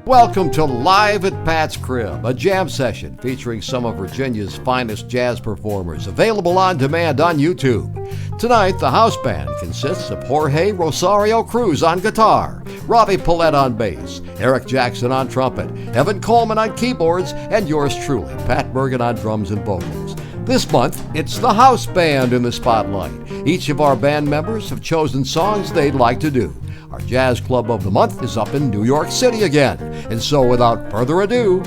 Welcome to Live at Pat's Crib, a jam session featuring some of Virginia's finest jazz performers, available on demand on YouTube. Tonight, the house band consists of Jorge Rosario Cruz on guitar, Ravi Palet on bass, Eric Jackson on trumpet, Evan Coleman on keyboards, and yours truly, Pat Bergin on drums and vocals. This month, it's the house band in the spotlight. Each of our band members have chosen songs they'd like to do. Our Jazz Club of the Month is up in New York City again. And so without further ado,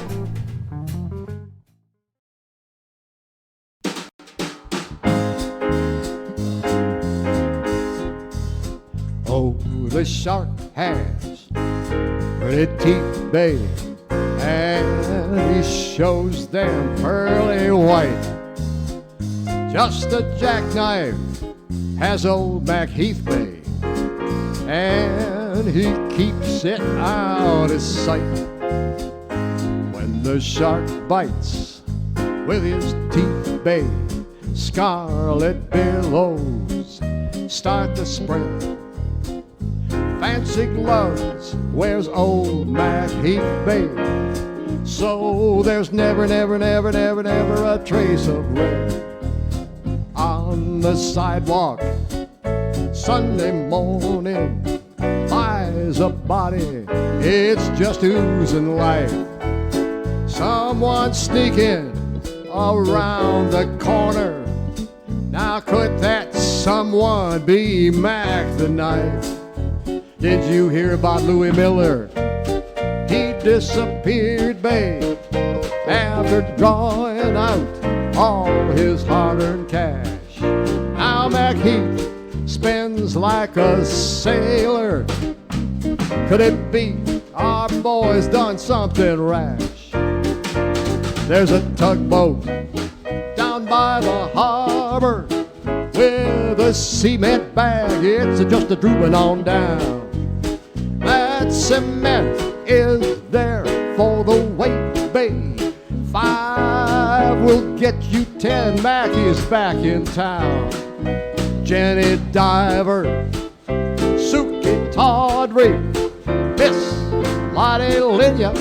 oh, the shark has pretty teeth, babe, and he shows them pearly white. Just a jackknife has old Mack Heath, babe, and he keeps it out of sight. When the shark bites with his teeth, babe, scarlet billows start to spread. Fancy gloves wears old Mack Heath, babe, so there's never a trace of red. On the sidewalk Sunday morning lies a body, it's just oozing life. Someone sneaking around the corner. Now could that someone be Mack the Knife? Did you hear about Louis Miller? He disappeared, babe, after drawing out all his hard-earned cash. Now Mack Heath spends like a sailor. Could it be our boy's done something rash? There's a tugboat down by the harbor with a cement bag, it's just a drooping on down. That cement is there for the weight, babe. 5 will get you 10. Mack is back in town. Jenny Diver, Suki Tawdry, Miss Lottie Linya,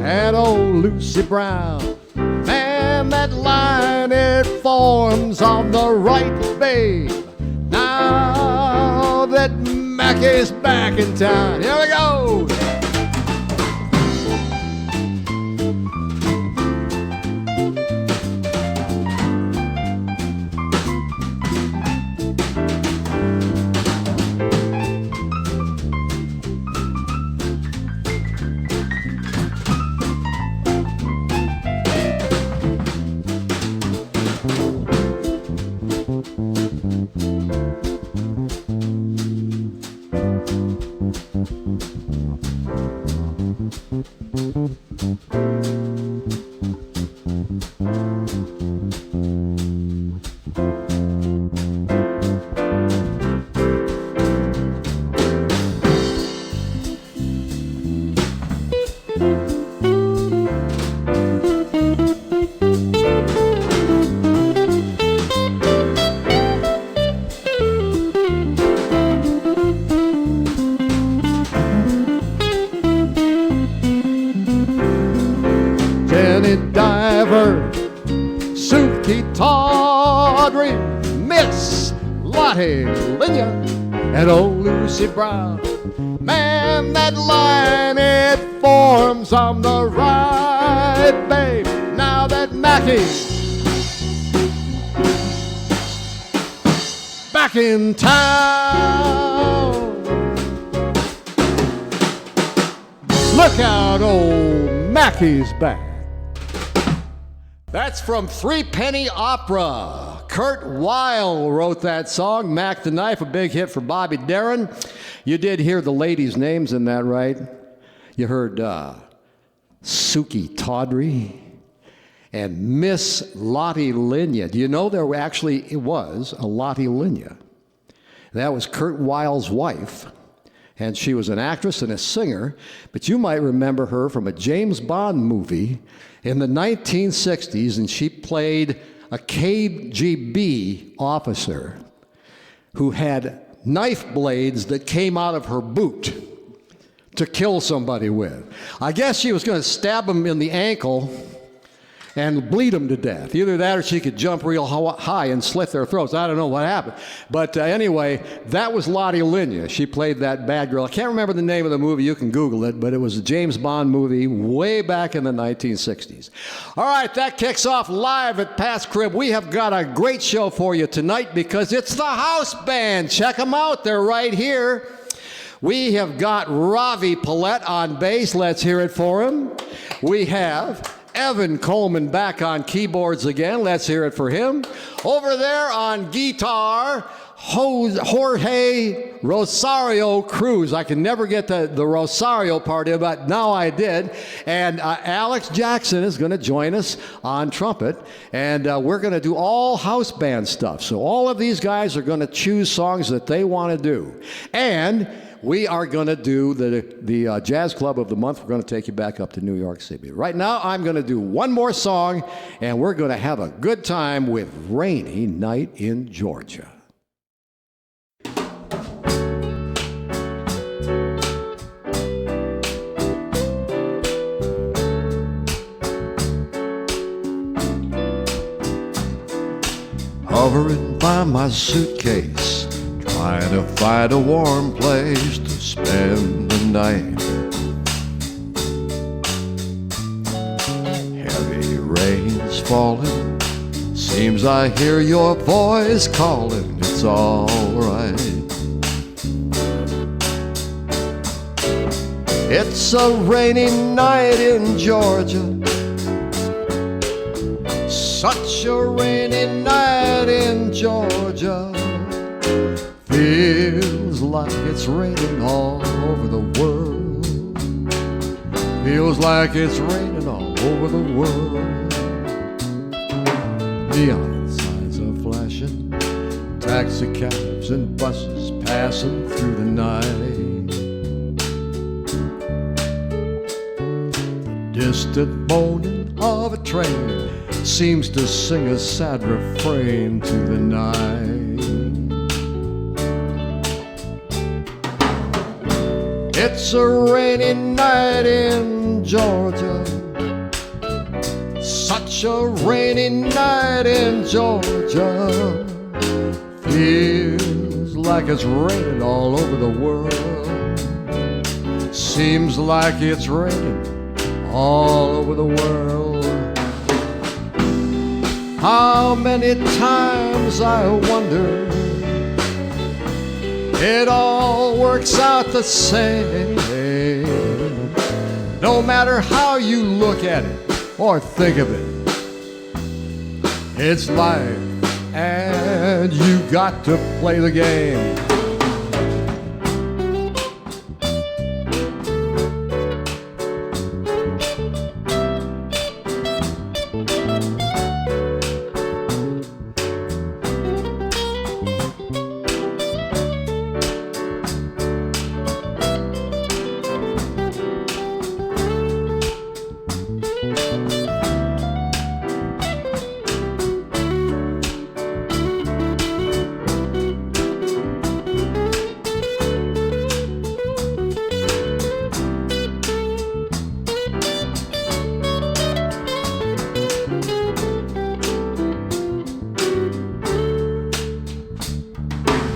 and old Lucy Brown. Man, that line it forms on the right, babe. Now that Mack is back in town. Here we go. Diver, Suki Tawdry, Miss Lottie Linya, and old Lucy Brown. Man, that line it forms on the right, babe. Now that Mackie's back in town. Look out, old Mackie's back. That's from Three Penny Opera. Kurt Weill wrote that song, Mack the Knife, a big hit for Bobby Darin. You did hear the ladies' names in that, right? You heard Suki Tawdry and Miss Lottie Linya. Do you know there actually was a Lottie Linya? That was Kurt Weill's wife, and she was an actress and a singer, but you might remember her from a James Bond movie in the 1960s, and she played a KGB officer who had knife blades that came out of her boot to kill somebody with. I guess she was going to stab him in the ankle and bleed them to death. Either that or she could jump real high and slit their throats. I don't know what happened. But anyway, that was Lottie Lynn. She played that bad girl. I can't remember the name of the movie. You can Google it. But it was a James Bond movie way back in the 1960s. All right, that kicks off live at Pat's Crib. We have got a great show for you tonight because it's the house band. Check them out. They're right here. We have got Ravi Palet on bass. Let's hear it for him. We have Evan Coleman back on keyboards again. Let's hear it for him. Over there on guitar, Jorge Rosario Cruz. I can never get the Rosario part in, but now I did. And Alex Jackson is going to join us on trumpet. And we're going to do all house band stuff. So all of these guys are going to choose songs that they want to do. And we are going to do the Jazz Club of the Month. We're going to take you back up to New York City. Right now, I'm going to do one more song, and we're going to have a good time with Rainy Night in Georgia. Hovering by my suitcase, trying to find a warm place to spend the night. Heavy rain's falling, seems I hear your voice calling, it's all right. It's a rainy night in Georgia, such a rainy night in Georgia. Feels like it's raining all over the world. Feels like it's raining all over the world. Neon signs are flashing, taxi cabs and buses passing through the night. Distant moaning of a train seems to sing a sad refrain to the night. It's a rainy night in Georgia, such a rainy night in Georgia. Feels like it's raining all over the world. Seems like it's raining all over the world. How many times I wonder, it all works out the same. No matter how you look at it or think of it, it's life and you got to play the game.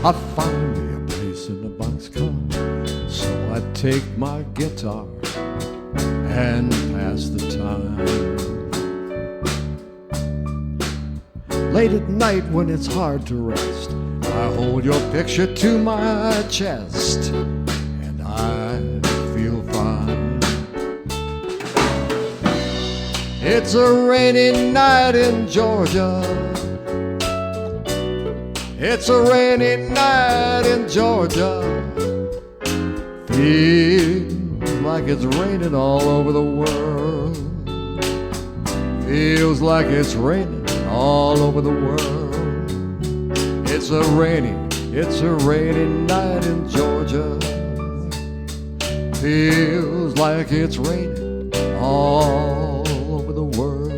I find me a place in the boxcar, so I take my guitar and pass the time. Late at night when it's hard to rest, I hold your picture to my chest and I feel fine. It's a rainy night in Georgia. It's a rainy night in Georgia. Feels like it's raining all over the world. Feels like it's raining all over the world. It's a rainy night in Georgia. Feels like it's raining all over the world.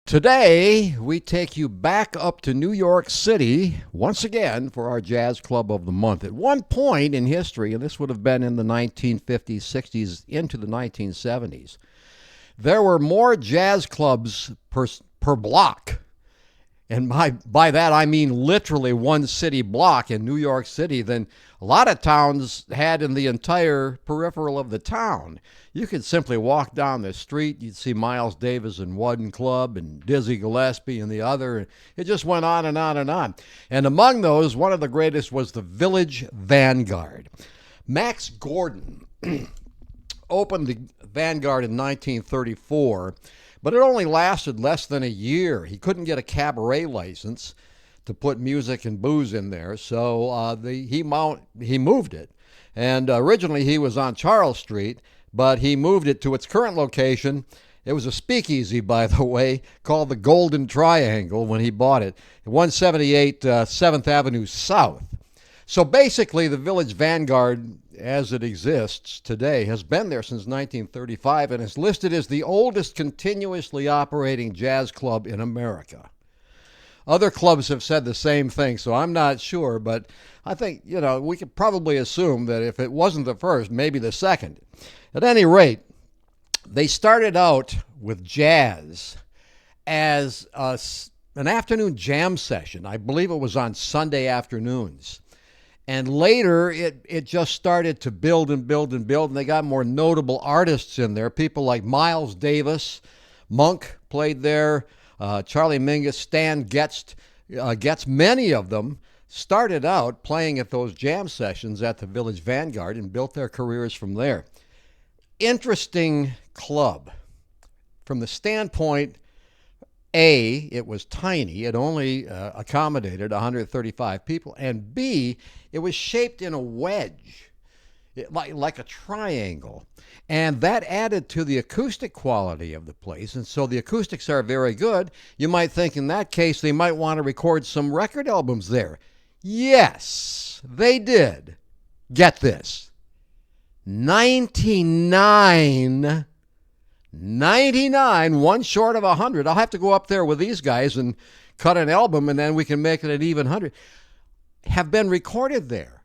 Today, we take you back up to New York City once again for our Jazz Club of the Month. At one point in history, and this would have been in the 1950s, 60s, into the 1970s, there were more jazz clubs per block. And by that, I mean literally one city block in New York City than a lot of towns had in the entire peripheral of the town. You could simply walk down the street. You'd see Miles Davis in one club and Dizzy Gillespie in the other. It just went on and on and on. And among those, one of the greatest was the Village Vanguard. Max Gordon opened the Vanguard in 1934, but it only lasted less than a year. He couldn't get a cabaret license to put music and booze in there, so he moved it. And originally he was on Charles Street, but he moved it to its current location. It was a speakeasy, by the way, called the Golden Triangle when he bought it, 178 7th Avenue South. So basically, the Village Vanguard, as it exists today, has been there since 1935 and is listed as the oldest continuously operating jazz club in America. Other clubs have said the same thing, so I'm not sure, but I think, we could probably assume that if it wasn't the first, maybe the second. At any rate, they started out with jazz as an afternoon jam session. I believe it was on Sunday afternoons. And later, it just started to build and build and build, and they got more notable artists in there. People like Miles Davis, Monk played there, Charlie Mingus, Stan Getz, many of them started out playing at those jam sessions at the Village Vanguard and built their careers from there. Interesting club. From the standpoint, A, it was tiny. It only accommodated 135 people. And B, it was shaped in a wedge, like a triangle. And that added to the acoustic quality of the place. And so the acoustics are very good. You might think in that case they might want to record some record albums there. Yes, they did. Get this. 99, one short of 100. I'll have to go up there with these guys and cut an album, and then we can make it an even 100. Have been recorded there.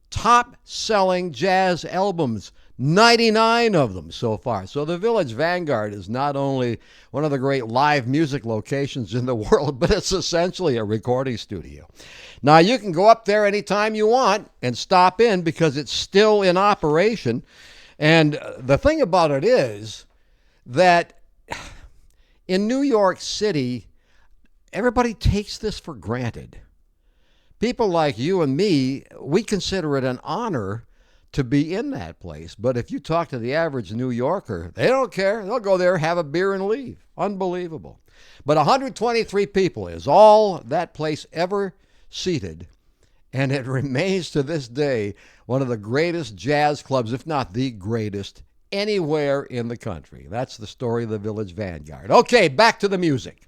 Top-selling jazz albums, 99 of them so far. So the Village Vanguard is not only one of the great live music locations in the world, but it's essentially a recording studio. Now, you can go up there anytime you want and stop in because it's still in operation. And the thing about it is that in New York City, everybody takes this for granted. People like you and me, we consider it an honor to be in that place. But if you talk to the average New Yorker, they don't care. They'll go there, have a beer, and leave. Unbelievable. But 123 people is all that place ever seated, and it remains to this day one of the greatest jazz clubs, if not the greatest, anywhere in the country. That's the story of the Village Vanguard. Okay, back to the music.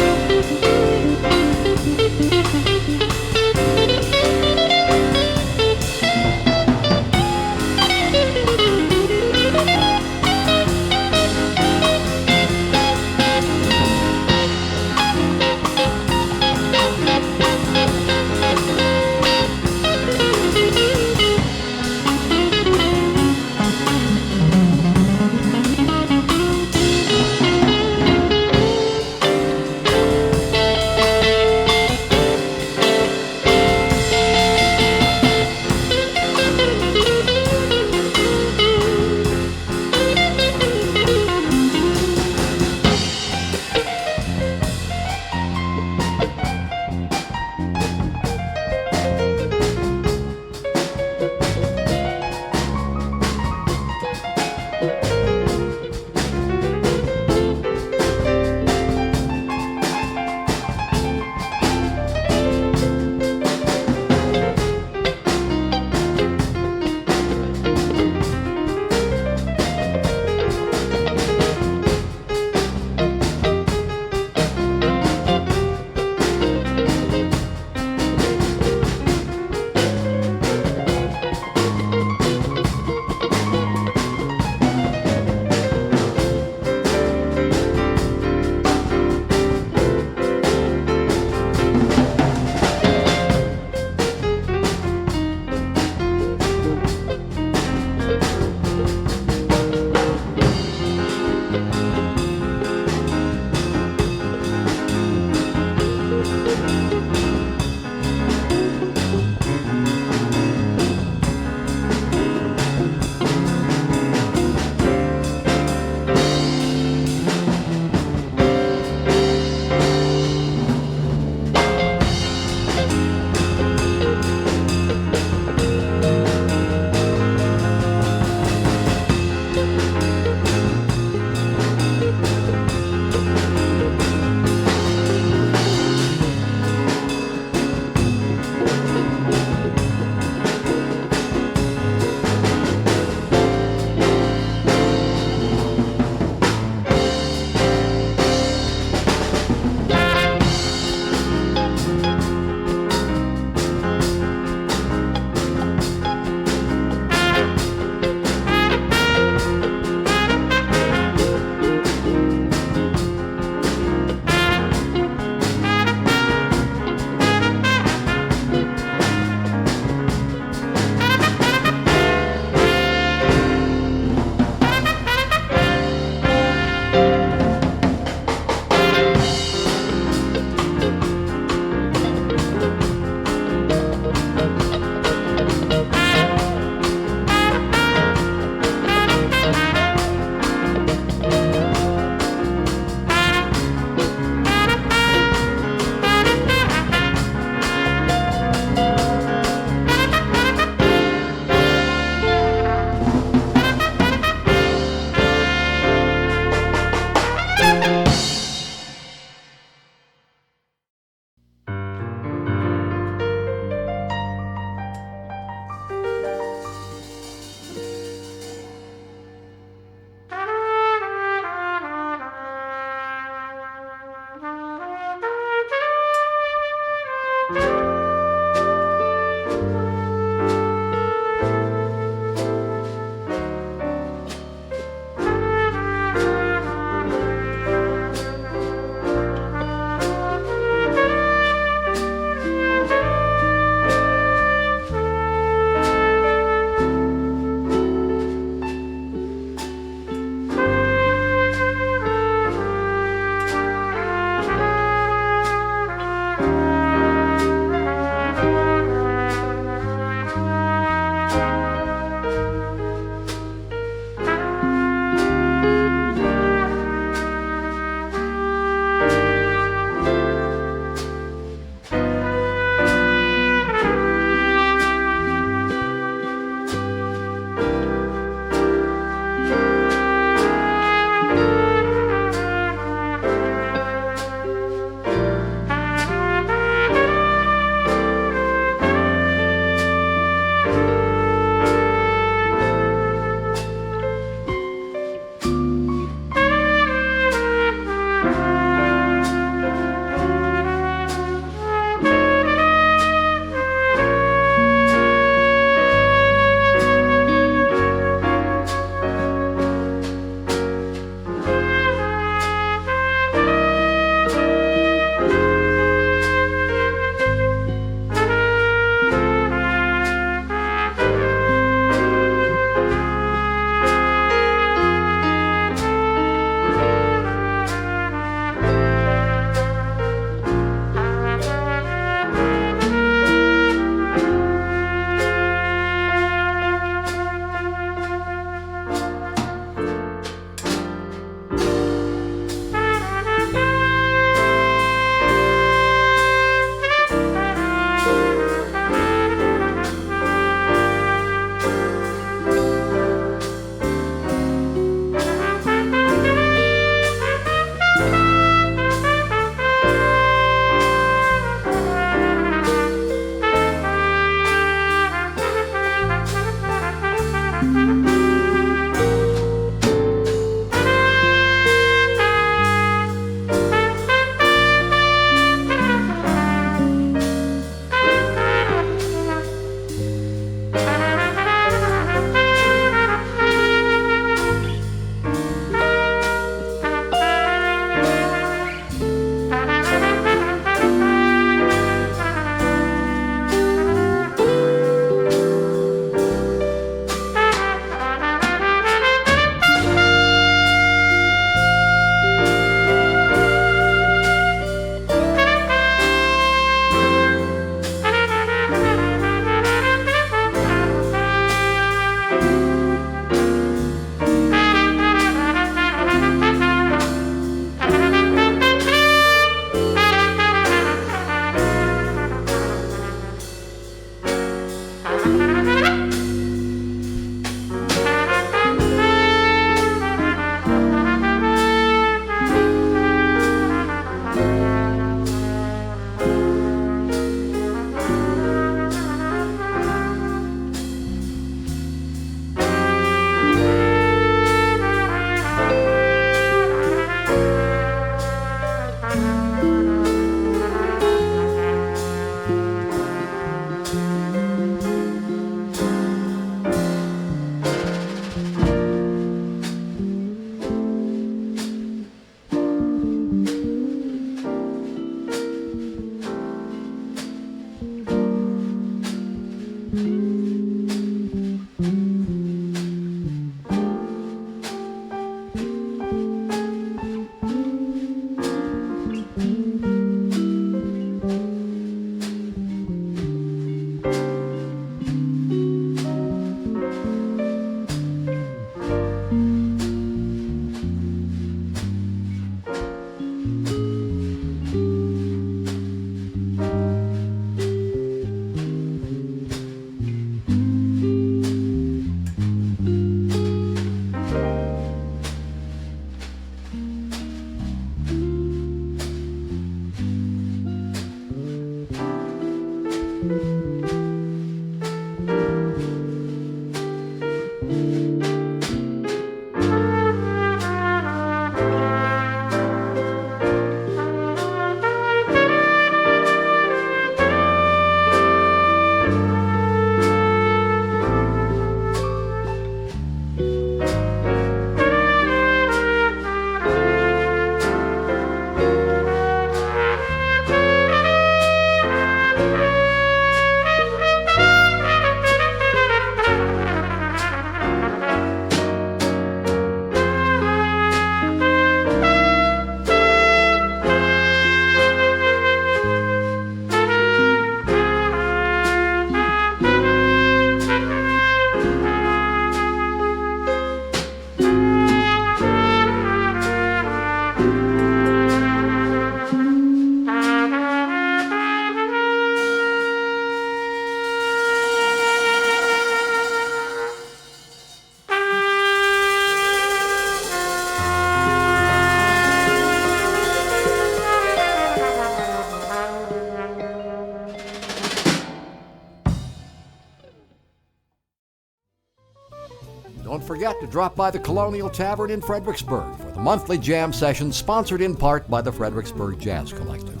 Don't forget to drop by the Colonial Tavern in Fredericksburg for the monthly jam session sponsored in part by the Fredericksburg Jazz Collective.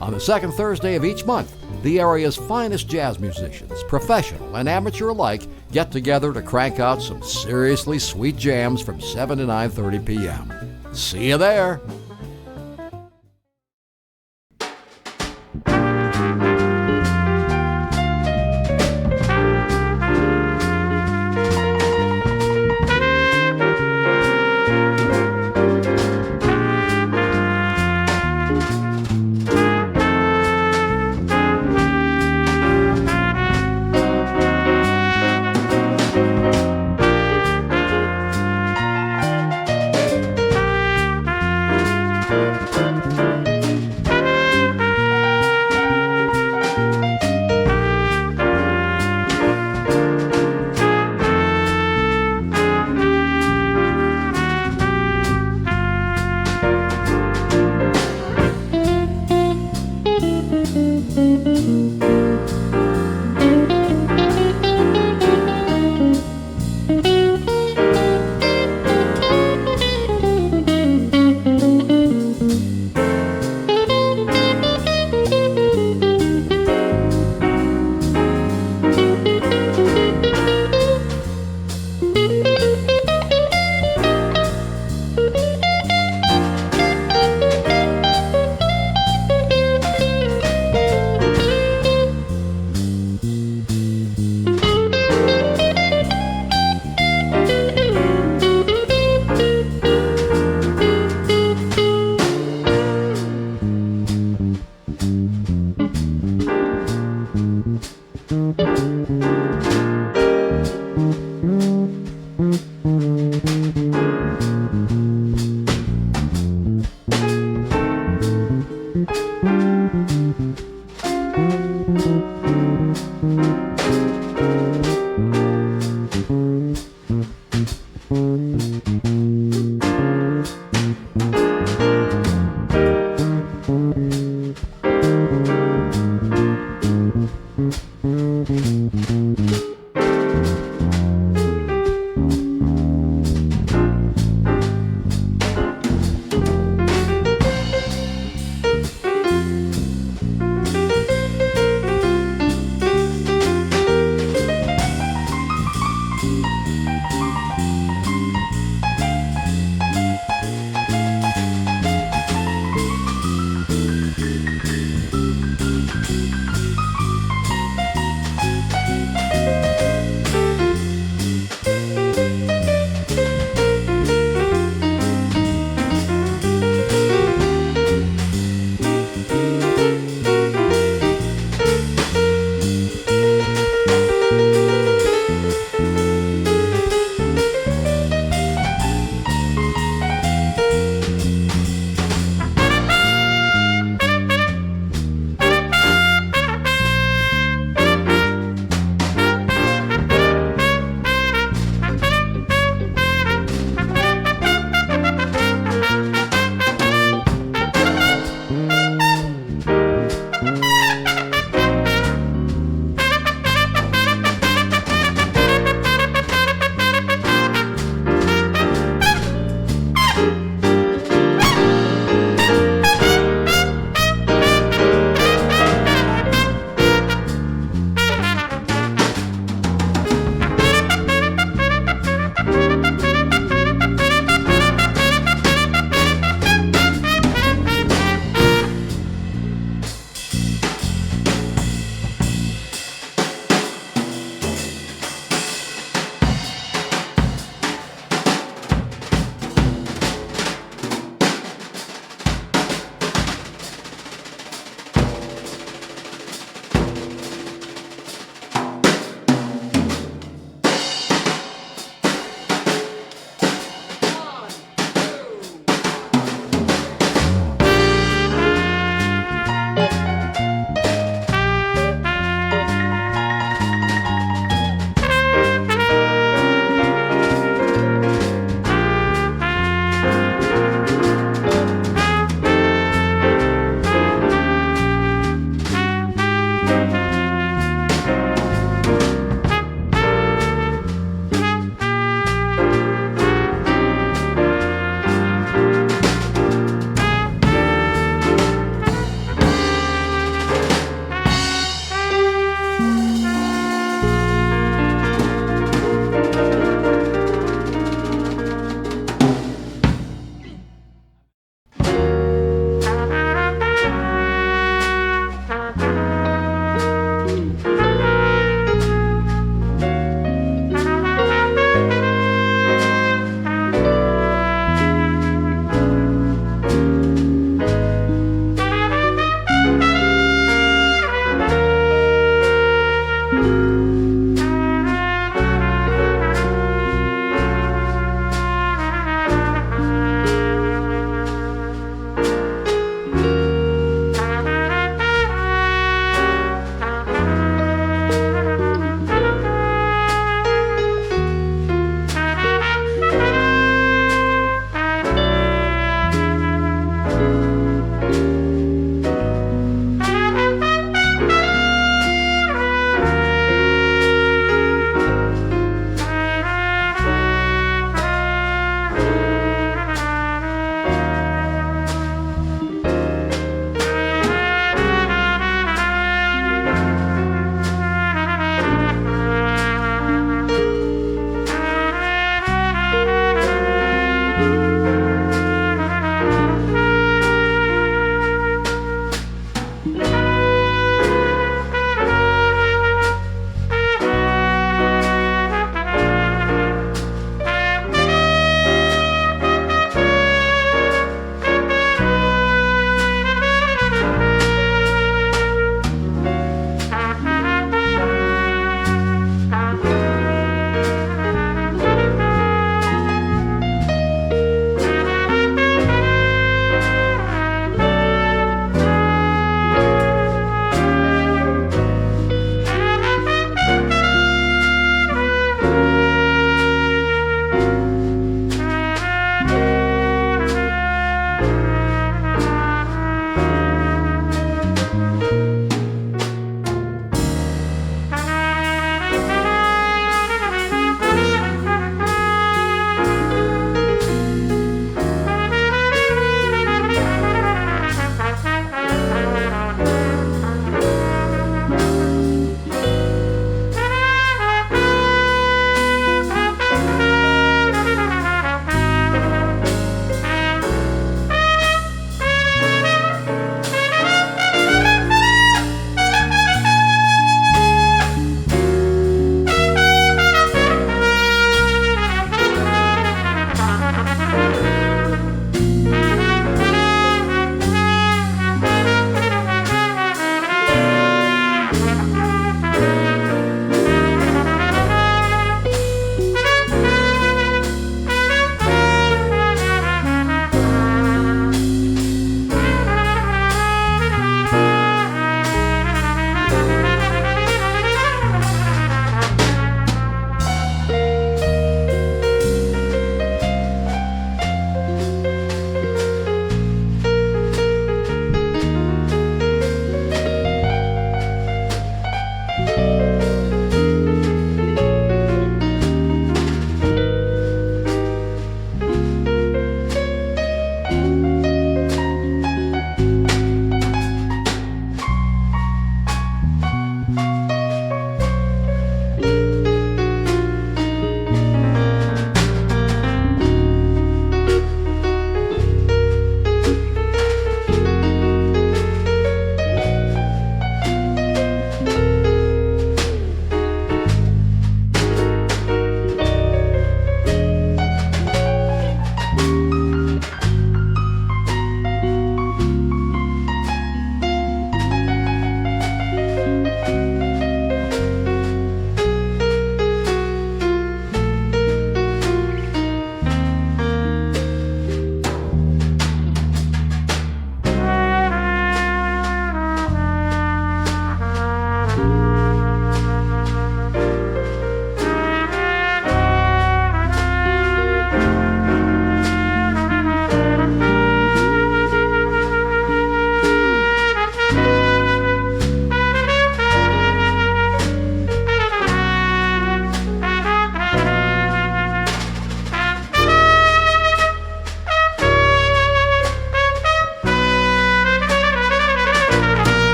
On the second Thursday of each month, the area's finest jazz musicians, professional and amateur alike, get together to crank out some seriously sweet jams from 7 to 9:30 p.m. See you there!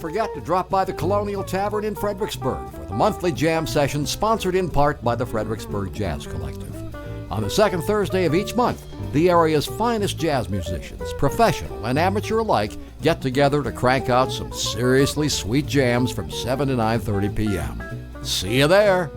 forget to drop by the Colonial Tavern in Fredericksburg for the monthly jam session sponsored in part by the Fredericksburg Jazz Collective. On the second Thursday of each month, the area's finest jazz musicians, professional and amateur alike, get together to crank out some seriously sweet jams from 7 to 9:30 p.m. See you there!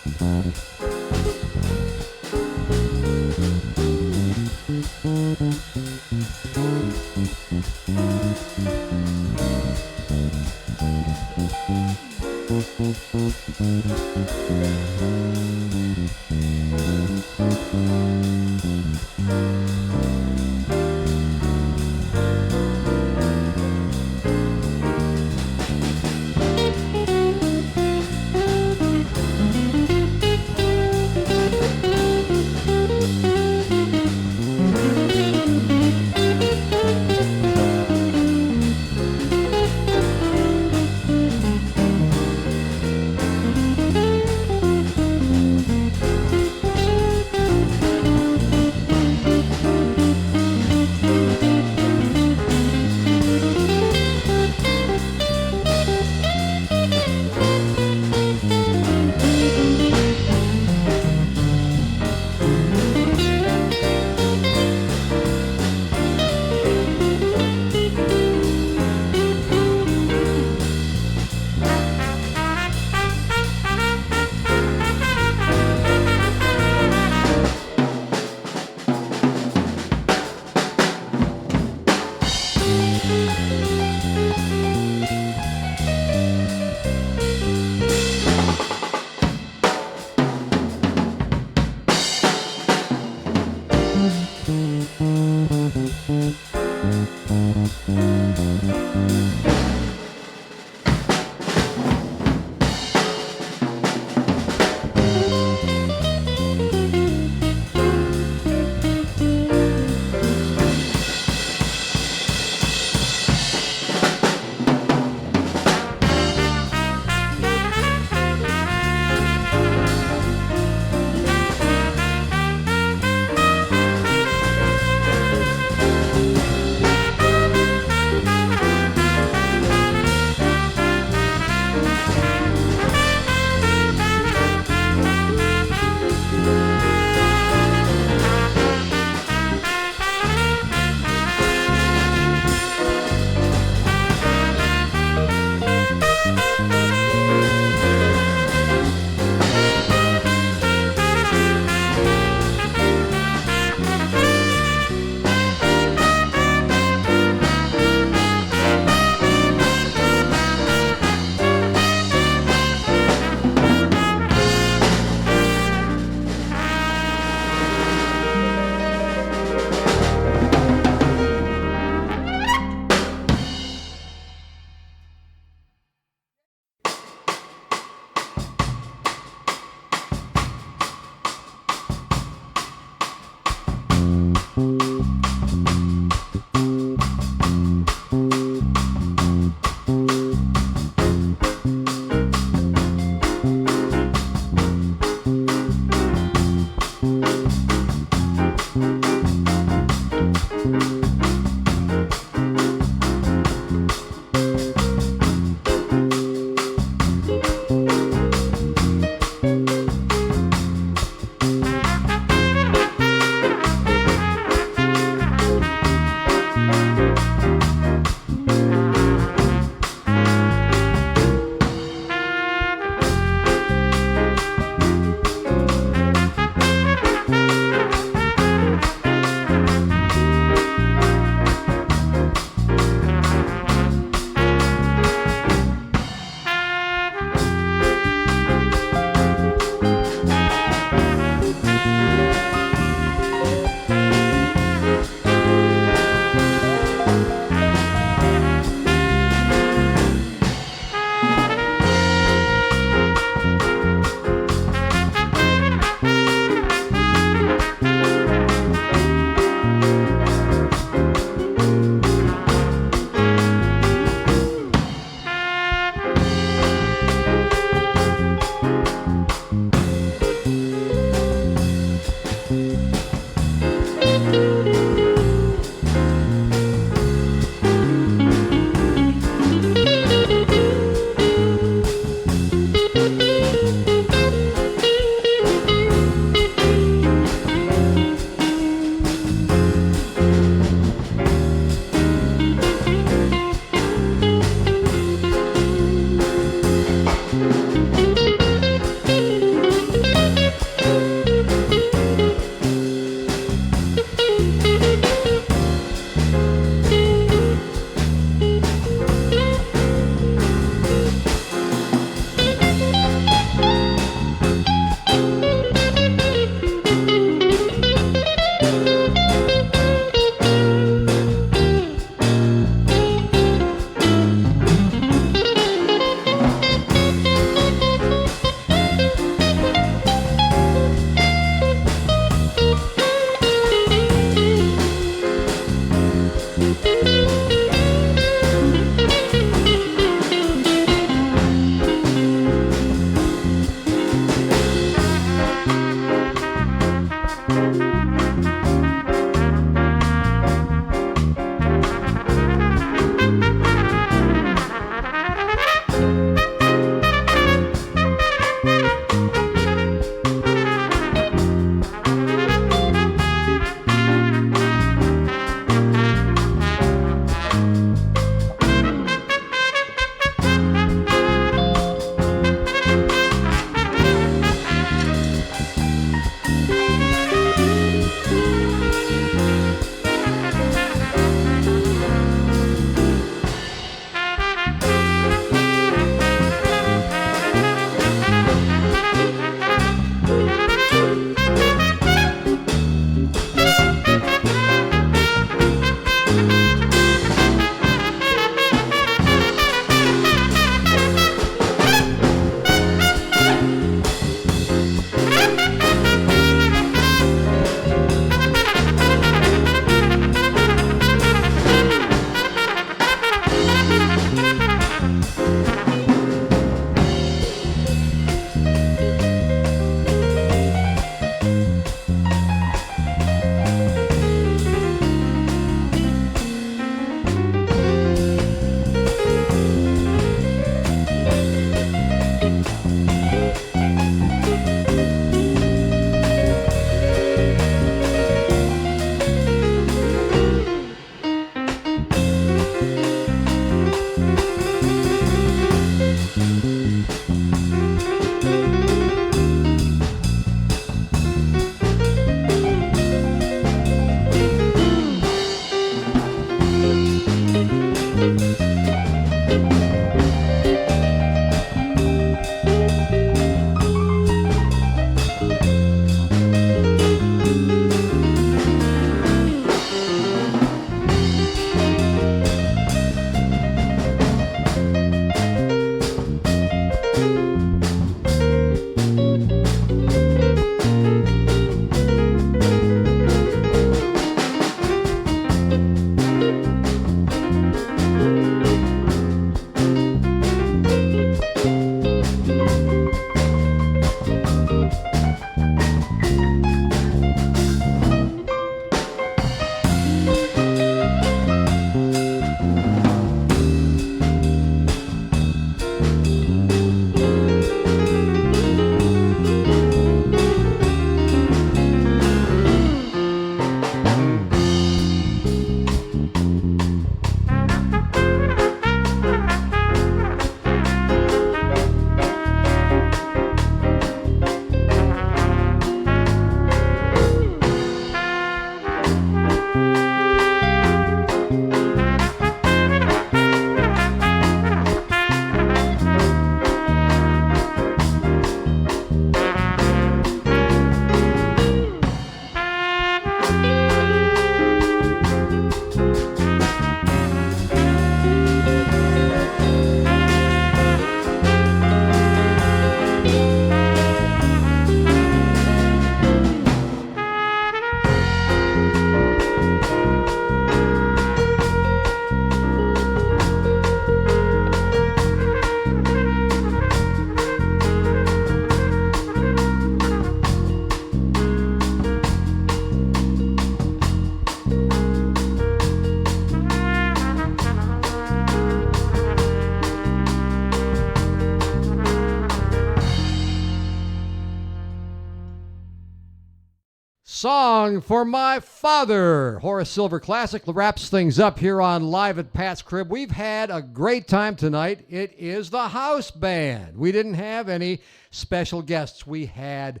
Song for My Father. Horace Silver Classic wraps things up here on Live at Pat's Crib. We've had a great time tonight. It is the house band. We didn't have any special guests. We had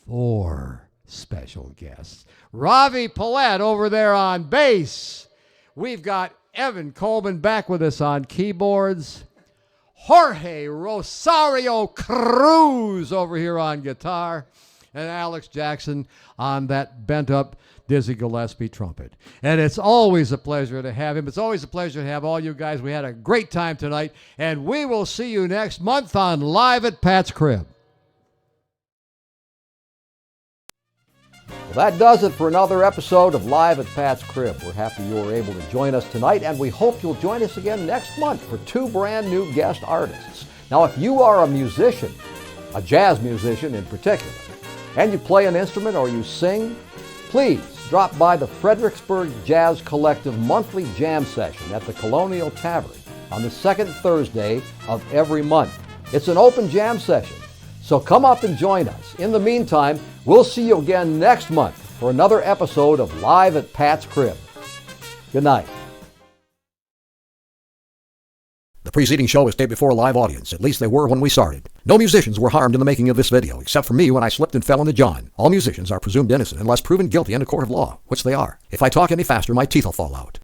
4 special guests. Ravi Palet over there on bass. We've got Evan Coleman back with us on keyboards. Jorge Rosario Cruz over here on guitar. And Alex Jackson on that bent-up Dizzy Gillespie trumpet. And it's always a pleasure to have him. It's always a pleasure to have all you guys. We had a great time tonight, and we will see you next month on Live at Pat's Crib. Well, that does it for another episode of Live at Pat's Crib. We're happy you were able to join us tonight, and we hope you'll join us again next month for 2 brand new guest artists. Now, if you are a musician, a jazz musician in particular, and you play an instrument or you sing, please drop by the Fredericksburg Jazz Collective monthly jam session at the Colonial Tavern on the 2nd Thursday of every month. It's an open jam session, so come up and join us. In the meantime, we'll see you again next month for another episode of Live at Pat's Crib. Good night. The preceding show was taped before a live audience. At least they were when we started. No musicians were harmed in the making of this video, except for me when I slipped and fell in the john. All musicians are presumed innocent unless proven guilty in a court of law, which they are. If I talk any faster, my teeth will fall out.